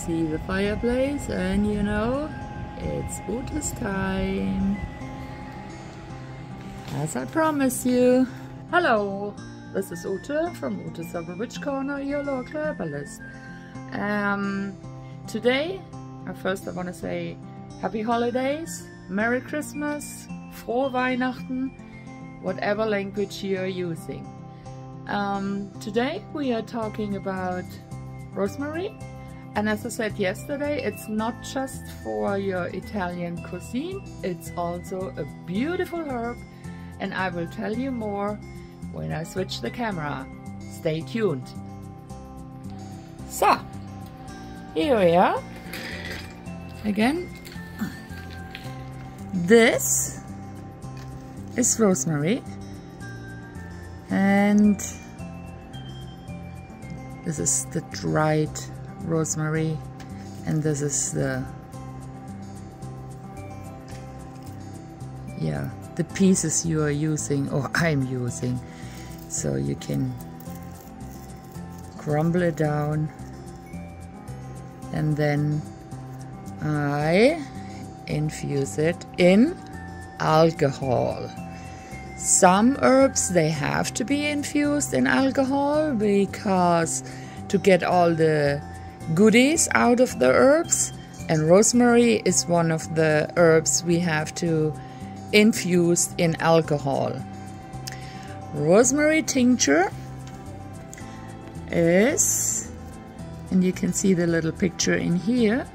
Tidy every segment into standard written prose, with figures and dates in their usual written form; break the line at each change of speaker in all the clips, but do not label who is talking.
see the fireplace, and you know, it's Ute's time. As I promised you. Hello, this is Ute from utes-herbal-corner, your local herbalist. Today, first I want to say Happy Holidays, Merry Christmas, Frohe Weihnachten, whatever language you are using. Today we are talking about rosemary, and as I said yesterday, it's not just for your Italian cuisine, it's also a beautiful herb, and I will tell you more when I switch the camera. Stay tuned. So, here we are again. This is rosemary, and this is the dried rosemary, and this is the pieces you are using, or I'm using, so you can crumble it down, and then I infuse it in alcohol. Some herbs, they have to be infused in alcohol because to get all the goodies out of the herbs, and rosemary is one of the herbs we have to infuse in alcohol. Rosemary tincture is, and you can see the little picture in here,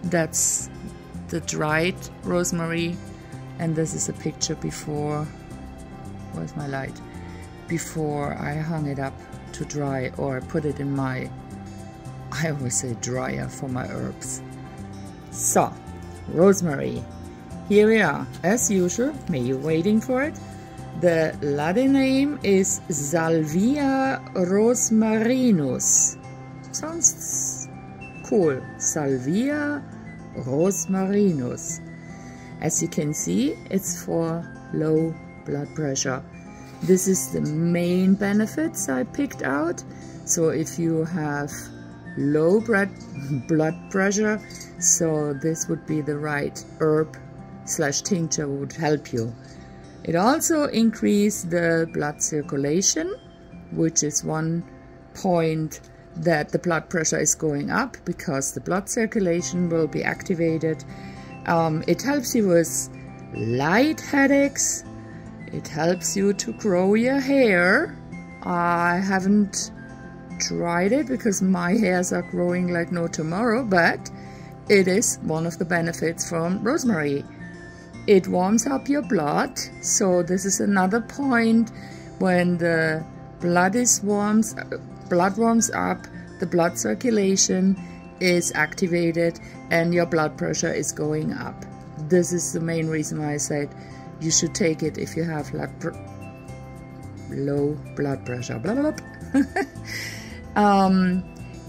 that's the dried rosemary, and this is a picture before, where's my light, before I hung it up to dry or put it in my, I always say dryer for my herbs. So, rosemary, here we are, as usual, may you waiting for it. The Latin name is Salvia rosmarinus. Sounds cool, Salvia rosmarinus. As you can see, it's for low blood pressure. This is the main benefits I picked out. So if you have low blood pressure, so this would be the right herb / tincture would help you. It also increases the blood circulation, which is one point that the blood pressure is going up, because the blood circulation will be activated. It helps you with light headaches. It helps you to grow your hair. I haven't tried it because my hairs are growing like no tomorrow, but it is one of the benefits from rosemary. It warms up your blood, so this is another point when the blood warms up, the blood circulation is activated and your blood pressure is going up. This is the main reason why I said you should take it if you have low blood pressure. Blah, blah, blah.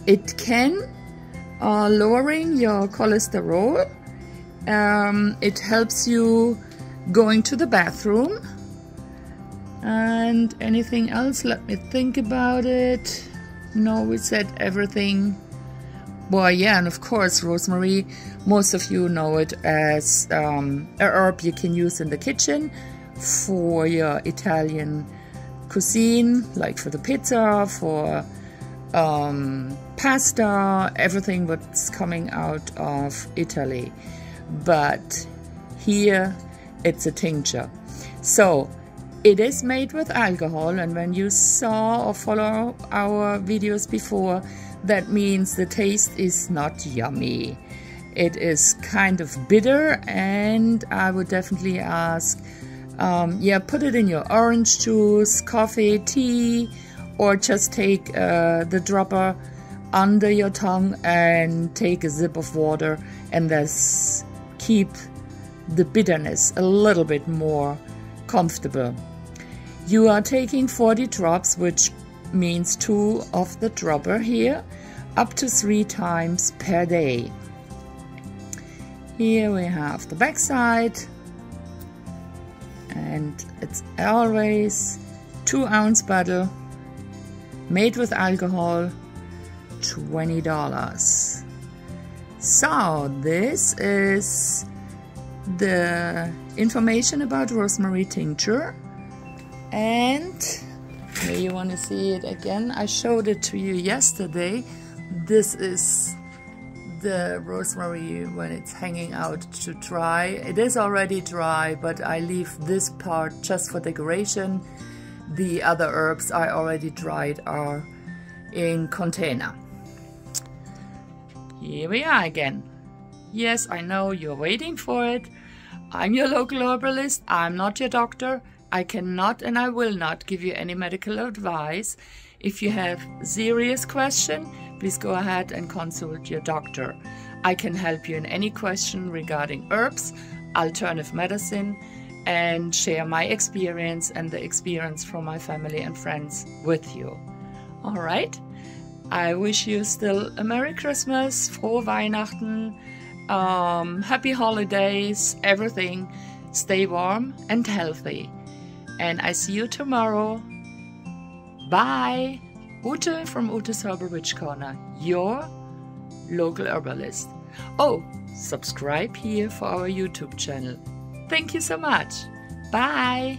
It can lowering your cholesterol. It helps you going to the bathroom. And anything else? Let me think about it. No, we said everything. Well, yeah, and of course, rosemary, most of you know it as a herb you can use in the kitchen for your Italian cuisine, like for the pizza, for pasta, everything that's coming out of Italy. But here it's a tincture. So it is made with alcohol, and when you saw or follow our videos before, that means the taste is not yummy. It is kind of bitter, and I would definitely ask, put it in your orange juice, coffee, tea, or just take the dropper under your tongue and take a sip of water, and thus keep the bitterness a little bit more comfortable. You are taking 40 drops, which means 2 of the dropper here, up to 3 times per day. Here we have the back side, and it's always 2-ounce bottle made with alcohol, $20. So this is the information about rosemary tincture, and here you want to see it again. I showed it to you yesterday. This is the rosemary when it's hanging out to dry. It is already dry, but I leave this part just for decoration. The other herbs I already dried are in container. Here we are again. Yes, I know you're waiting for it. I'm your local herbalist. I'm not your doctor. I cannot and I will not give you any medical advice. If you have serious question, please go ahead and consult your doctor. I can help you in any question regarding herbs, alternative medicine, and share my experience and the experience from my family and friends with you. All right? I wish you still a Merry Christmas, frohe Weihnachten, happy holidays, everything. Stay warm and healthy. And I see you tomorrow. Bye. Ute from utes-herbal-corner, your local herbalist. Oh, subscribe here for our YouTube channel. Thank you so much. Bye.